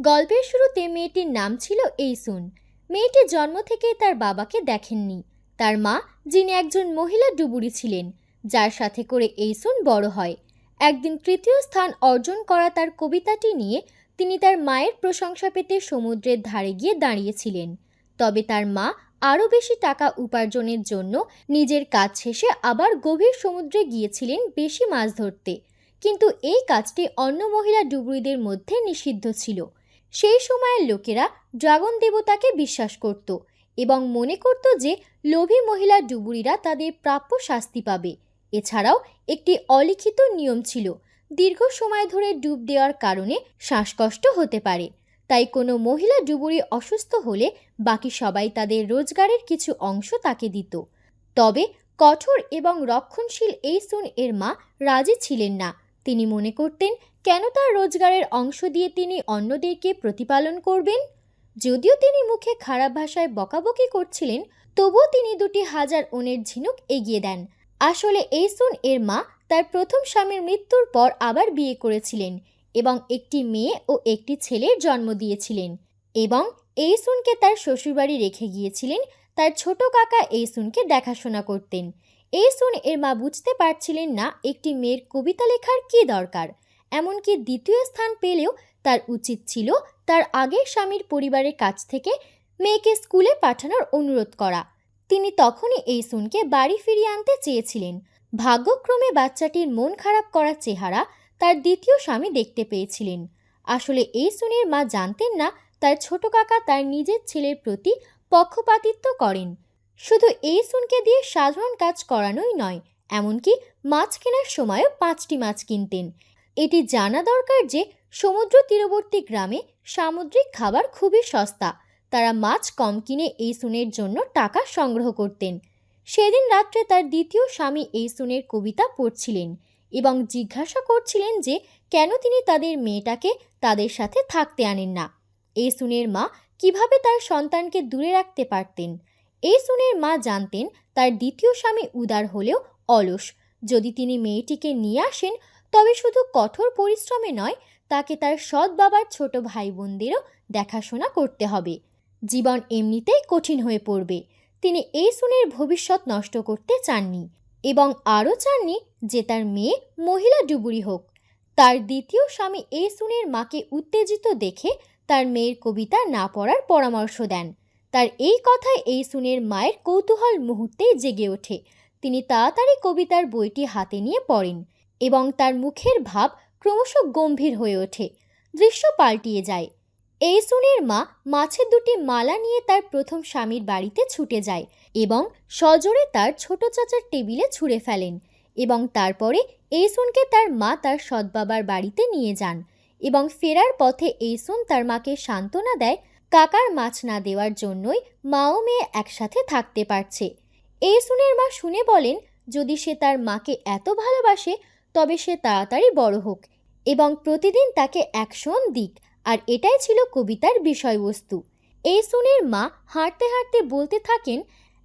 গল্পের শুরুতে মেয়েটির নাম ছিল এইসুন। মেয়েটি জন্ম থেকেই তার বাবাকে দেখেননি। তার মা, যিনি একজন মহিলা ডুবুরি ছিলেন, যার সাথে করে এইসুন বড় হয়। একদিন তৃতীয় স্থান অর্জন করা তার কবিতাটি নিয়ে তিনি তার মায়ের প্রশংসা পেতে সমুদ্রের ধারে গিয়ে দাঁড়িয়েছিলেন। তবে তার মা আরও বেশি টাকা উপার্জনের জন্য নিজের কাজ শেষে আবার গভীর সমুদ্রে গিয়েছিলেন বেশি মাছ ধরতে। কিন্তু এই কাজটি অন্য মহিলা ডুবুরিদের মধ্যে নিষিদ্ধ ছিল। সেই সময়ের লোকেরা ড্রাগন দেবতাকে বিশ্বাস করত এবং মনে করত যে লোভী মহিলা ডুবুরিরা তাদের প্রাপ্য শাস্তি পাবে। এছাড়াও একটি অলিখিত নিয়ম ছিল, দীর্ঘ সময় ধরে ডুব দেওয়ার কারণে শ্বাসকষ্ট হতে পারে। তাই কোনো মহিলা ডুবুরি অসুস্থ হলে বাকি সবাই তাদের রোজগারের কিছু অংশ তাকে দিত। তবে কঠোর এবং রক্ষণশীল এইসুন এর মা রাজি ছিলেন না। তিনি মনে করতেন, কেন তার রোজগারের অংশ দিয়ে তিনি অন্যদেরকে প্রতিপালন করবেন? যদিও তিনি মুখে খারাপ ভাষায় বকাবকি করছিলেন, তবুও তিনি 2,000 ওনের ঝিনুক এগিয়ে দেন। আসলে এইসুন এর মা তার প্রথম স্বামীর মৃত্যুর পর আবার বিয়ে করেছিলেন এবং একটি মেয়ে ও একটি ছেলের জন্ম দিয়েছিলেন এবং এইসুনকে তার শ্বশুরবাড়ি রেখে গিয়েছিলেন। তার ছোট কাকা এইসুনকে দেখাশোনা করতেন। এইসুন এর মা বুঝতে পারছিলেন না একটি মেয়ের কবিতা লেখার কী দরকার। এমনকি দ্বিতীয় স্থান পেলেও তার উচিত ছিল তার আগের স্বামীর পরিবারের কাছ থেকে মেয়েকে স্কুলে পাঠানোর অনুরোধ করা। তিনি তখনই এইসুনকে বাড়ি ফিরিয়ে আনতে চেয়েছিলেন। ভাগ্যক্রমে বাচ্চাটির মন খারাপ করার চেহারা তার দ্বিতীয় স্বামী দেখতে পেয়েছিলেন। আসলে এইসুনের মা জানতেন না তার ছোট কাকা তার নিজের ছেলের প্রতি পক্ষপাতিত্ব করেন। শুধু এইসুনকে দিয়ে সাধারণ কাজ করানোই নয়, এমনকি মাছ কেনার সময়ও 5টি মাছ কিনতেন। এটি জানা দরকার যে সমুদ্র তীরবর্তী গ্রামে সামুদ্রিক খাবার খুবই সস্তা। তারা মাছ কম কিনে এইসুনের জন্য টাকা সংগ্রহ করতেন। সেদিন রাত্রে তার দ্বিতীয় স্বামী এইসুনের কবিতা পড়ছিলেন এবং জিজ্ঞাসা করছিলেন যে কেন তিনি তাদের মেয়েটাকে তাদের সাথে থাকতে আনেন না। এইসুনের মা কিভাবে তার সন্তানকে দূরে রাখতে পারতেন? এইসুনের মা জানতেন তার দ্বিতীয় স্বামী উদার হলেও অলস। যদি তিনি মেয়েটিকে নিয়ে আসেন, তবে শুধু কঠোর পরিশ্রমে নয়, তাকে তার সৎ বাবার ছোট ভাই বোনদেরও দেখাশোনা করতে হবে। জীবন এমনিতেই কঠিন হয়ে পড়বে। তিনি এইসুনের ভবিষ্যৎ নষ্ট করতে চাননি এবং আরও চাননি যে তার মেয়ে মহিলা ডুবুরি হোক। তার দ্বিতীয় স্বামী এইসুনের মাকে উত্তেজিত দেখে তার মেয়ের কবিতা না পড়ার পরামর্শ দেন। তার এই কথায় এইসুনের মায়ের কৌতূহল মুহূর্তেই জেগে ওঠে। তিনি তাড়াতাড়ি কবিতার বইটি হাতে নিয়ে পড়েন এবং তার মুখের ভাব ক্রমশ গম্ভীর হয়ে ওঠে। দৃশ্য পাল্টিয়ে যায়। এইসুনের মা মাছের 2টি মালা নিয়ে তার প্রথম স্বামীর বাড়িতে ছুটে যায় এবং সজোরে তার ছোট চাচার টেবিলে ছুঁড়ে ফেলেন এবং তারপরে এইসুনকে তার মা তার সৎবাবার বাড়িতে নিয়ে যান এবং ফেরার পথে এইসুন তার মাকে সান্ত্বনা দেয়, কাকার মাছ না দেওয়ার জন্যই মা ও মেয়ে একসাথে থাকতে পারছে। এইসুনের মা শুনে বলেন, যদি সে তার মাকে এত ভালোবাসে, তবে সে তাড়াতাড়ি বড় হোক এবং প্রতিদিন তাকে অ্যাকশন দিক। আর এটাই ছিল কবিতার বিষয়বস্তু। এইসুনের মা হাঁটতে হাঁটতে বলতে থাকেন,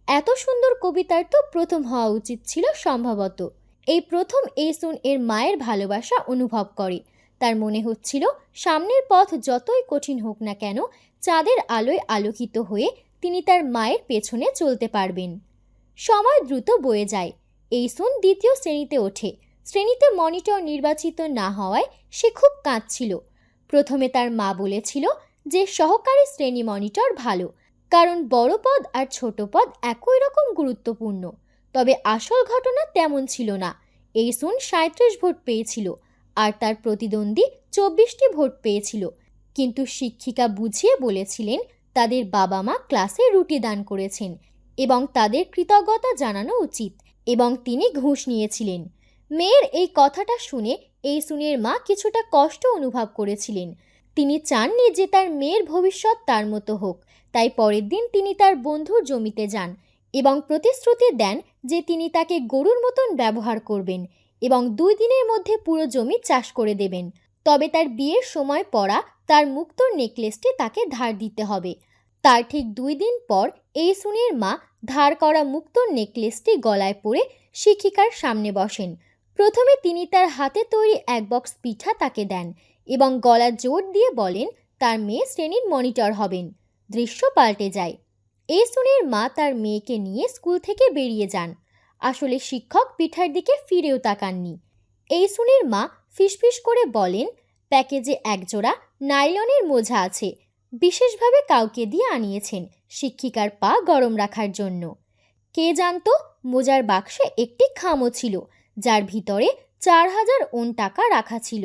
এত সুন্দর কবিতার তো প্রথম হওয়া উচিত ছিল সম্ভবত। এই প্রথম এইসুন এর মায়ের ভালোবাসা অনুভব করে। তার মনে হচ্ছিল সামনের পথ যতই কঠিন হোক না কেন, চাঁদের আলোয় আলোকিত হয়ে তিনি তার মায়ের পেছনে চলতে পারবেন। সময় দ্রুত বয়ে যায়। এইসুন দ্বিতীয় শ্রেণীতে ওঠে। শ্রেণীতে মনিটর নির্বাচিত না হওয়ায় সে খুব কাঁদছিল। প্রথমে তার মা বলেছিল যে সহকারী শ্রেণী মনিটর ভালো, কারণ বড় পদ আর ছোট পদ একই রকম গুরুত্বপূর্ণ। তবে আসল ঘটনা তেমন ছিল না। এইসুন 37 ভোট পেয়েছিল আর তার প্রতিদ্বন্দ্বী 24টি ভোট পেয়েছিল। কিন্তু শিক্ষিকা বুঝিয়ে বলেছিলেন তাদের বাবা মা ক্লাসে রুটি দান করেছেন এবং তাদের কৃতজ্ঞতা জানানো উচিত, এবং তিনি ঘুষ নিয়েছিলেন। মেয়ের এই কথাটা শুনে এইসুনের মা কিছুটা কষ্ট অনুভব করেছিলেন। তিনি চাননি যে তার মেয়ের ভবিষ্যৎ তার মতো হোক। তাই পরের দিন তিনি তার বন্ধুর জমিতে যান এবং প্রতিশ্রুতি দেন যে তিনি তাকে গরুর মতন ব্যবহার করবেন এবং 2 দিনের মধ্যে পুরো জমি চাষ করে দেবেন। তবে তার বিয়ের সময় পরা তার মুক্তোর নেকলেসটি তাকে ধার দিতে হবে। তার ঠিক 2 দিন পর এইসুনের মা ধার করা মুক্তোর নেকলেসটি গলায় পরে শিক্ষিকার সামনে বসেন। প্রথমে তিনি তার হাতে তৈরি 1 বক্স পিঠা তাকে দেন এবং গলা জোর দিয়ে বলেন, তার মেয়ে শ্রেণীর মনিটর হবেন। দৃশ্য পাল্টে যায়। এইসুনের মা তার মেয়েকে নিয়ে স্কুল থেকে বেরিয়ে যান। আসলে শিক্ষক পিঠার দিকে ফিরেও তাকাননি। এইসুনের মা ফিসফিস করে বলেন, প্যাকেজে একজোড়া নাইলনের মোজা আছে, বিশেষভাবে কাউকে দিয়ে আনিয়েছেন শিক্ষিকার পা গরম রাখার জন্য। কে জানতো মোজার বাক্সে একটি খামও ছিল, যার ভিতরে 4000 ওন টাকা রাখা ছিল।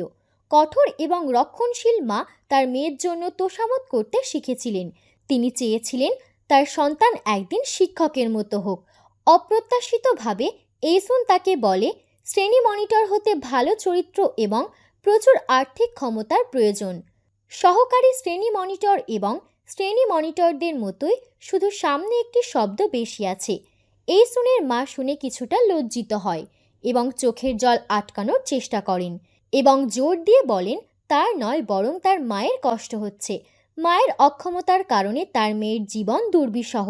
কঠোর এবং রক্ষণশীল মা তার মেয়ের জন্য তোষামত করতে শিখেছিলেন। তিনি চেয়েছিলেন তার সন্তান একদিন শিক্ষকের মতো হোক। অপ্রত্যাশিতভাবে এইসুন তাকে বলে, শ্রেণী মনিটর হতে ভালো চরিত্র এবং প্রচুর আর্থিক ক্ষমতার প্রয়োজন। সহকারী শ্রেণী মনিটর এবং শ্রেণী মনিটরদের মতোই, শুধু সামনে একটি শব্দ বেশি আছে। এইসুনের মা শুনে কিছুটা লজ্জিত হয় এবং চোখের জল আটকানোর চেষ্টা করেন এবং জোর দিয়ে বলেন, তার নয়, বরং তার মায়ের কষ্ট হচ্ছে। মায়ের অক্ষমতার কারণে তার মেয়ের জীবন দুর্বিষহ।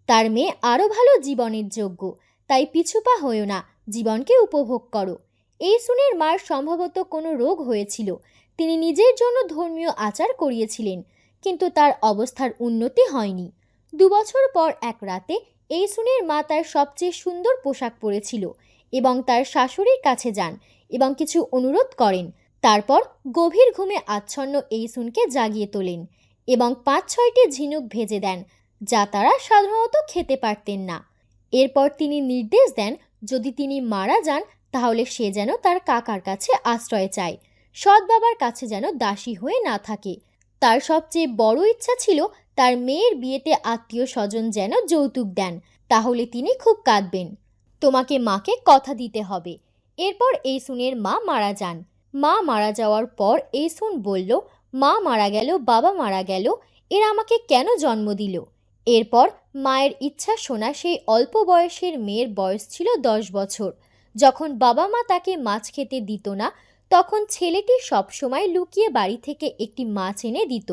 তার মেয়ে আরও ভালো জীবনের যোগ্য, তাই পিছুপা হয়েও না, জীবনকে উপভোগ করো। এইসুনের মার সম্ভবত কোনো রোগ হয়েছিল। তিনি নিজের জন্য ধর্মীয় আচার করিয়েছিলেন, কিন্তু তার অবস্থার উন্নতি হয়নি। 2 বছর পর এক রাতে এইসুনের মা তার সবচেয়ে সুন্দর পোশাক পরেছিল এবং তার শাশুড়ির কাছে যান এবং কিছু অনুরোধ করেন। তারপর গভীর ঘুমে আচ্ছন্ন এইসুনকে জাগিয়ে তোলেন এবং 5-6টি ঝিনুক ভেজে দেন, যা তারা সাধারণত খেতে পারতেন না। এরপর তিনি নির্দেশ দেন, যদি তিনি মারা যান তাহলে সে যেন তার কাকার কাছে আশ্রয় চায়, সৎ বাবার কাছে যেন দাসী হয়ে না থাকে। তার সবচেয়ে বড় ইচ্ছা ছিল তার মেয়ের বিয়েতে আত্মীয় স্বজন যেন যৌতুক দেন, তাহলে তিনি খুব কাঁদবেন। তোমাকে মাকে কথা দিতে হবে। এরপর এইসুনের মা মারা যান। মা মারা যাওয়ার পর এইসুন বলল, মা মারা গেল, বাবা মারা গেল, এরা আমাকে কেন জন্ম দিল? এরপর মায়ের ইচ্ছা শোনা সেই অল্প বয়সের মেয়ের বয়স ছিল 10 বছর। যখন বাবা মা তাকে মাছ খেতে দিত না, তখন ছেলেটি সবসময় লুকিয়ে বাড়ি থেকে একটি মাছ এনে দিত।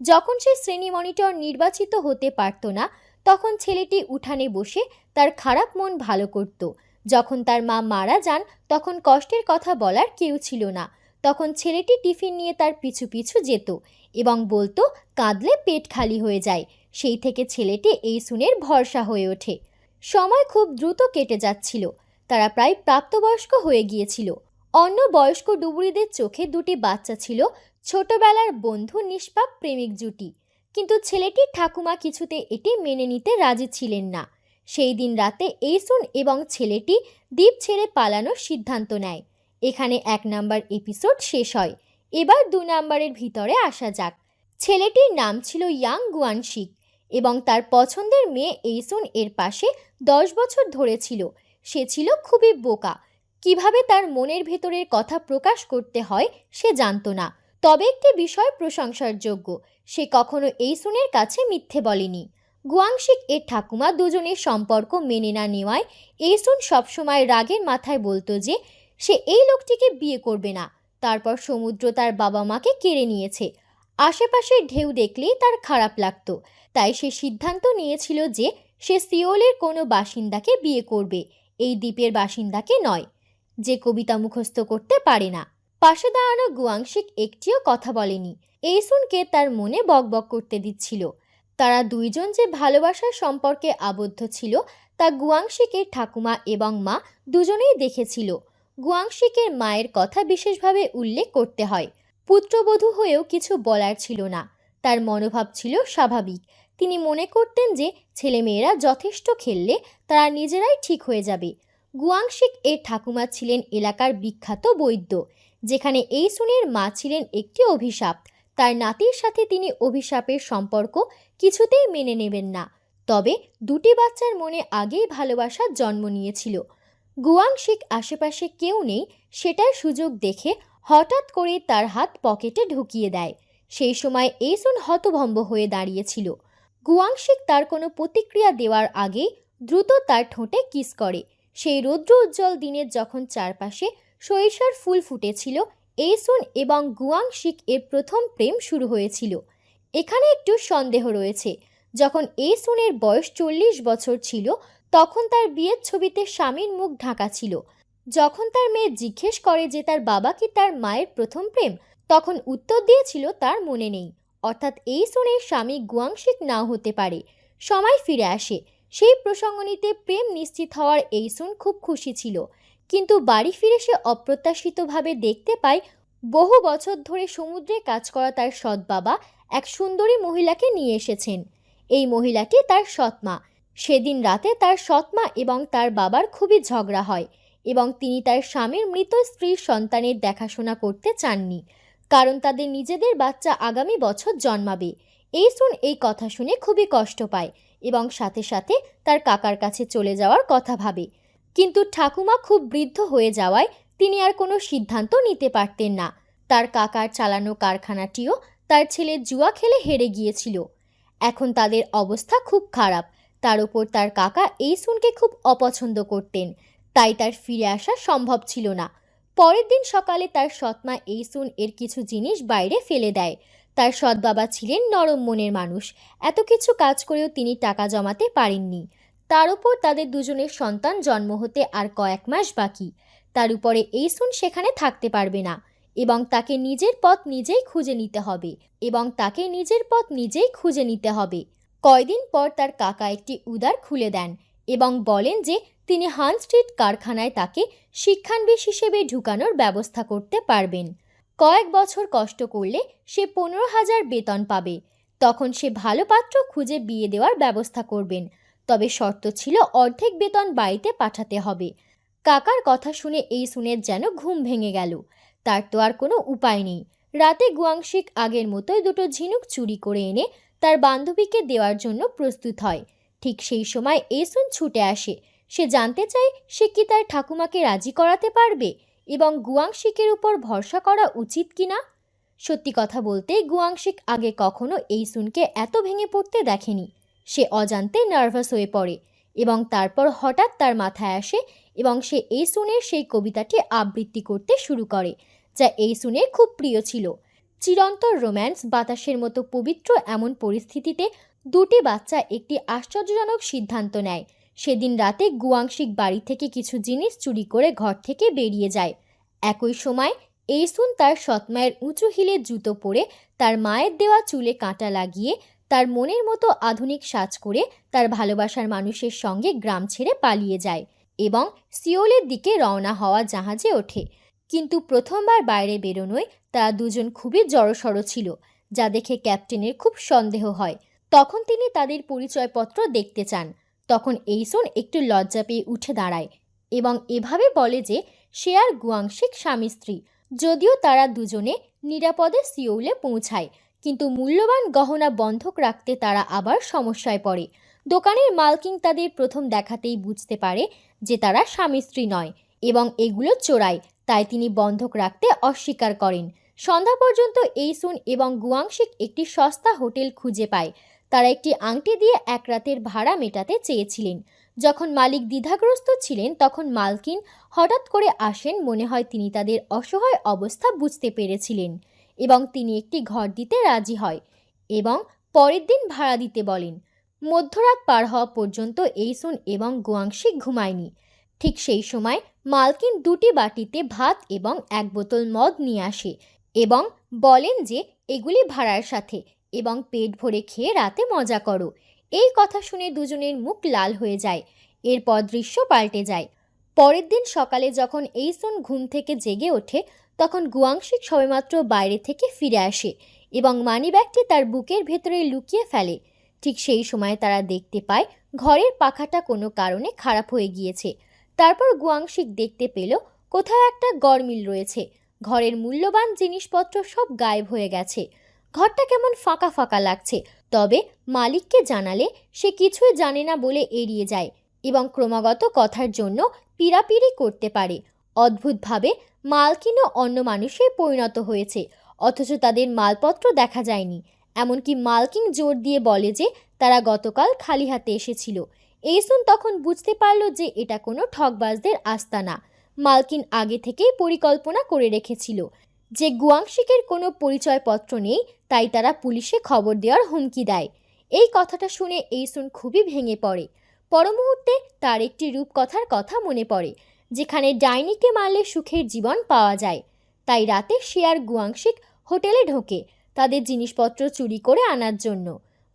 যখন সে শ্রেণী মনিটর নির্বাচিত হতে পারত না, তখন ছেলেটি উঠানে বসে তার খারাপ মন ভালো করত। যখন তার মা মারা যান, তখন কষ্টের কথা বলার কেউ ছিল না। তখন ছেলেটি টিফিন নিয়ে তার পিছু পিছু যেত এবং বলতো, কাঁদলে পেট খালি হয়ে যায়। সেই থেকে ছেলেটি এইসুনের ভরসা হয়ে ওঠে। সময় খুব দ্রুত কেটে যাচ্ছিল। তারা প্রায় প্রাপ্তবয়স্ক হয়ে গিয়েছিল। অন্য বয়স্ক ডুবুরিদের চোখে 2টি বাচ্চা ছিল, ছোটবেলার বন্ধু, নিষ্পাপ প্রেমিক জুটি। কিন্তু ছেলেটির ঠাকুমা কিছুতে এটি মেনে নিতে রাজি ছিলেন না। সেই দিন রাতে এইসুন এবং ছেলেটি দ্বীপ ছেড়ে পালানোর সিদ্ধান্ত নেয়। এখানে 1 নাম্বার এপিসোড শেষ হয়। এবার 2 নাম্বারের ভিতরে আসা যাক। ছেলেটির নাম ছিল ইয়াং গুয়ানশিক এবং তার পছন্দের মেয়ে এইসুন এর পাশে 10 বছর ধরে ছিল। সে ছিল খুবই বোকা। কিভাবে তার মনের ভেতরের কথা প্রকাশ করতে হয় সে জানতো না। তবে একটি বিষয় প্রশংসার যোগ্য, সে কখনো এইসুনের কাছে মিথ্যে বলেনি। গুয়াংশিক এর ঠাকুমা দুজনের সম্পর্ক মেনে না নেওয়ায় এইসুন সবসময় রাগের মাথায় বলতো যে সে এই লোকটিকে বিয়ে করবে না। তারপর সমুদ্র তার বাবা মাকে কেড়ে নিয়েছে। আশেপাশের ঢেউ দেখলেই তার খারাপ লাগতো। তাই সে সিদ্ধান্ত নিয়েছিল যে সে সিওলের কোনো বাসিন্দাকে বিয়ে করবে, এই দ্বীপের বাসিন্দাকে নয়, যে কবিতা মুখস্থ করতে পারে না। পাশে দাঁড়ানো গুয়াংশিক একটিও কথা বলেনি। এইসুনকে তার মনে বকবক করতে দিচ্ছিল। তারা দুইজন যে ভালোবাসার সম্পর্কে আবদ্ধ ছিল তা গুয়াংশিকের ঠাকুমা এবং মা দুজনেই দেখেছিল। গুয়াংশিকের মায়ের কথা বিশেষভাবে উল্লেখ করতে হয়। পুত্রবধূ হয়েও কিছু বলার ছিল না। তার মনোভাব ছিল স্বাভাবিক। তিনি মনে করতেন যে ছেলেমেয়েরা যথেষ্ট খেললে তারা নিজেরাই ঠিক হয়ে যাবে। গুয়াংশিক এর ঠাকুমা ছিলেন এলাকার বিখ্যাত বৈদ্য, যেখানে এইসুনের মা ছিলেন একটি অভিশাপ। তার নাতির সাথে তিনি অভিশাপের সম্পর্ক কিছুতেই মেনে নেবেন না। তবে 2টি বাচ্চার মনে আগেই ভালোবাসার জন্ম নিয়েছিল। গুয়াংশিক আশেপাশে কেউ নেই সেটার সুযোগ দেখে হঠাৎ করে তার হাত পকেটে ঢুকিয়ে দেয়। সেই সময় এইসুন হতভম্ব হয়ে দাঁড়িয়েছিল। গুয়াংশিক তার কোনো প্রতিক্রিয়া দেওয়ার আগেই দ্রুত তার ঠোঁটে কিস করে। সেই রৌদ্র উজ্জ্বল দিনের যখন চারপাশে সরিষার ফুল ফুটেছিল, এইসুন এবং গুয়াংশিক এর প্রথম প্রেম শুরু হয়েছিল। এখানে একটু সন্দেহ রয়েছে। যখন এইসুনের বয়স 40 বছর ছিল, তখন তার বিয়ের ছবিতে স্বামীর মুখ ঢাকা ছিল। যখন তার মেয়ে জিজ্ঞেস করে যে তার বাবা কি তার মায়ের প্রথম প্রেম, তখন উত্তর দিয়েছিল তার মনে নেই। অর্থাৎ এই সুনের স্বামী গুয়াংশিক নাও হতে পারে। সময় ফিরে আসে। সেই প্রসঙ্গনিতে প্রেম নিশ্চিত হওয়ার এই সুন খুব খুশি ছিল, কিন্তু বাড়ি ফিরে সে অপ্রত্যাশিতভাবে দেখতে পায় বহু বছর ধরে সমুদ্রে কাজ করা তার সৎ বাবা এক সুন্দরী মহিলাকে নিয়ে এসেছেন। এই মহিলাটি তার সৎমা। সেদিন রাতে তার সৎমা এবং তার বাবার খুবই ঝগড়া হয় এবং তিনি তার স্বামীর মৃত স্ত্রীর সন্তানের দেখাশোনা করতে চাননি, কারণ তাদের নিজেদের বাচ্চা আগামী বছর জন্মাবে। এই সুন এই কথা শুনে খুবই কষ্ট পায় এবং সাথে সাথে তার কাকার কাছে চলে যাওয়ার কথা ভাবে, কিন্তু ঠাকুমা খুব বৃদ্ধ হয়ে যাওয়ায় তিনি আর কোনো সিদ্ধান্ত নিতে পারতেন না। তার কাকার চালানো কারখানাটিও তার ছেলে জুয়া খেলে হেরে গিয়েছিল। এখন তাদের অবস্থা খুব খারাপ। তার উপর তার কাকা এই সুনকে খুব অপছন্দ করতেন, তাই তার ফিরে আসা সম্ভব ছিল না। পরের দিন সকালে তার সৎমা এই সুন এর কিছু জিনিস বাইরে ফেলে দেয়। তার সৎ বাবা ছিলেন নরম মনের মানুষ। এত কিছু কাজ করেও তিনি টাকা জমাতে পারেননি। তার উপর তাদের দুজনের সন্তান জন্ম হতে আর কয়েক মাস বাকি। তার উপরে এই সুন সেখানে থাকতে পারবে না এবং তাকে নিজের পথ নিজেই খুঁজে নিতে হবে। কয়দিন পর তার কাকা একটি উদার খুলে দেন এবং বলেন যে তিনি হান স্ট্রিট কারখানায় তাকে শিক্ষানবিশ হিসেবে ঢুকানোর ব্যবস্থা করতে পারবেন। কয়েক বছর কষ্ট করলে সে 15,000 বেতন পাবে। তখন সে ভালো পাত্র খুঁজে বিয়ে দেওয়ার ব্যবস্থা করবেন, তবে শর্ত ছিল অর্ধেক বেতন বাড়িতে পাঠাতে হবে। কাকার কথা শুনে এই সুনের যেন ঘুম ভেঙে গেল। তার তো আর কোনো উপায় নেই। রাতে গুয়াংশিক আগের মতোই দুটো ঝিনুক চুরি করে এনে তার বান্ধবীকে দেওয়ার জন্য প্রস্তুত হয়। ঠিক সেই সময় এই সুন ছুটে আসে। সে জানতে চায় সে কি তার ঠাকুমাকে রাজি করাতে পারবে এবং গুয়াংশিকের উপর ভরসা করা উচিত কিনা। সত্যি কথা বলতে গুয়াংশিক আগে কখনো এই সুনকে এত ভেঙে পড়তে দেখেনি। সে অজান্তে নার্ভাস হয়ে পড়ে এবং তারপর হঠাৎ তার মাথায় আসে এবং সে এই সুনের সেই কবিতাটি আবৃত্তি করতে শুরু করে, যা এই সুনের খুব প্রিয় ছিল। চিরন্তর রোম্যান্স, বাতাসের মতো পবিত্র এমন পরিস্থিতিতে দুটি বাচ্চা একটি আশ্চর্যজনক সিদ্ধান্ত নেয়। সেদিন রাতে গুয়াংশিক বাড়ি থেকে কিছু জিনিস চুরি করে ঘর থেকে বেরিয়ে যায়। একই সময় এই সুন তার সৎমায়ের উঁচু হিলের জুতো পরে, তার মায়ের দেওয়া চুলে কাঁটা লাগিয়ে, তার মনের মতো আধুনিক সাজ করে তার ভালোবাসার মানুষের সঙ্গে গ্রাম ছেড়ে পালিয়ে যায় এবং সিওলের দিকে রওনা হওয়া জাহাজে ওঠে। কিন্তু প্রথমবার বাইরে বেরোনোয় তারা দুজন খুবই জড়সড় ছিল, যা দেখে ক্যাপ্টেনের খুব সন্দেহ হয়। তখন তিনি তাদের পরিচয়পত্র দেখতে চান। তখন এই সুন একটু লজ্জা পেয়ে উঠে দাঁড়ায় এবং এভাবে বলে যে সে আর গুয়াংশিক স্বামী স্ত্রী। যদিও তারা দুজনে নিরাপদে সিওলে পৌঁছায়, কিন্তু মূল্যবান গহনা বন্ধক রাখতে তারা আবার সমস্যায় পড়ে। দোকানের মালকিন তাদের প্রথম দেখাতেই বুঝতে পারে যে তারা স্বামী স্ত্রী নয় এবং এগুলো চোরাই, তাই তিনি বন্ধক রাখতে অস্বীকার করেন। সন্ধ্যা পর্যন্ত এই সুন এবং গুয়াংশিক একটি সস্তা হোটেল খুঁজে পায়। তারা একটি আংটি দিয়ে এক রাতের ভাড়া মেটাতে চেয়েছিলেন। যখন মালিক দ্বিধাগ্রস্ত ছিলেন তখন মালকিন হঠাৎ করে আসেন। মনে হয় তিনি তাদের অসহায় অবস্থা বুঝতে পেরেছিলেন এবং তিনি একটি ঘর দিতে রাজি হয় এবং পরের দিন ভাড়া দিতে বলেন। মধ্যরাত পার হওয়া পর্যন্ত এই সুন এবং গুয়াংশিক ঘুমায়নি। ঠিক সেই সময় মালকিন দুটি বাটিতে ভাত এবং এক বোতল মদ নিয়ে আসে এবং বলেন যে এগুলি ভাড়ার সাথে এবং পেট ভরে খেয়ে রাতে মজা করো। এই কথা শুনে দুজনের মুখ লাল হয়ে যায়। এরপর দৃশ্য পাল্টে যায়। পরের দিন সকালে যখন এই সুন ঘুম থেকে জেগে ওঠে তখন গুয়াংশিক সবেমাত্র বাইরে থেকে ফিরে আসে এবং মানিব্যাগটি তার বুকের ভেতরে লুকিয়ে ফেলে। ঠিক সেই সময় তারা দেখতে পায় ঘরের পাখাটা কোনো কারণে খারাপ হয়ে গিয়েছে। তারপর গুয়াংশিক দেখতে পেল কোথাও একটা গরমিল রয়েছে। ঘরের মূল্যবান জিনিসপত্র সব গায়েব হয়ে গেছে। ঘরটা কেমন ফাঁকা ফাঁকা লাগছে, তবে মালিককে জানালে সে কিছুই জানে না বলে এড়িয়ে যায় এবং ক্রমাগত কথার জন্য পিড়াপিড়ি করতে পারে। অদ্ভুতভাবে মালকিনও অন্য মানুষে পরিণত হয়েছে, অথচ তাদের মালপত্র দেখা যায়নি। এমনকি মালকিন জোর দিয়ে বলে যে তারা গতকাল খালি হাতে এসেছিল। এই সুন তখন বুঝতে পারল যে এটা কোনো ঠকবাজদের আস্তানা। মালকিন আগে থেকেই পরিকল্পনা করে রেখেছিল যে গুয়াংশিকের কোনো পরিচয়পত্র নেই, তাই তারা পুলিশে খবর দেওয়ার হুমকি দেয়। এই কথাটা শুনে এই সুন খুবই ভেঙে পড়ে। পর মুহূর্তে তার একটি রূপকথার কথা মনে পড়ে, যেখানে ডাইনিকে মারলে সুখের জীবন পাওয়া যায়। তাই রাতে সে আর গুয়াংশিক হোটেলে ঢোকে। তাদের জিনিসপত্র চুরি করে আনার জন্য।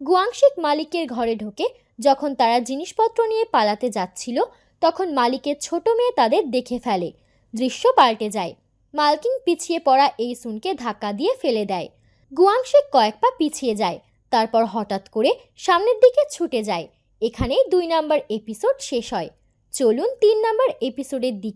গুয়াংশিক মালিকের ঘরে ঢোকে। যখন তারা জিনিসপত্র নিয়ে পালাতে যাচ্ছিল তখন মালিকের ছোট মেয়ে তাদের দেখে ফেলে। দৃশ্য পাল্টে যায়। মালকিন পিছিয়ে পড়া এইসুনকে ধাক্কা দিয়ে ফেলে দেয়। গুয়াংশিক কয়েক পা পিছিয়ে যায়, তারপর হঠাৎ করে সামনের দিকে ছুটে যায়। এখানেই 2 নম্বর এপিসোড শেষ হয়। চলুন 3 নম্বর এপিসোডের দিকে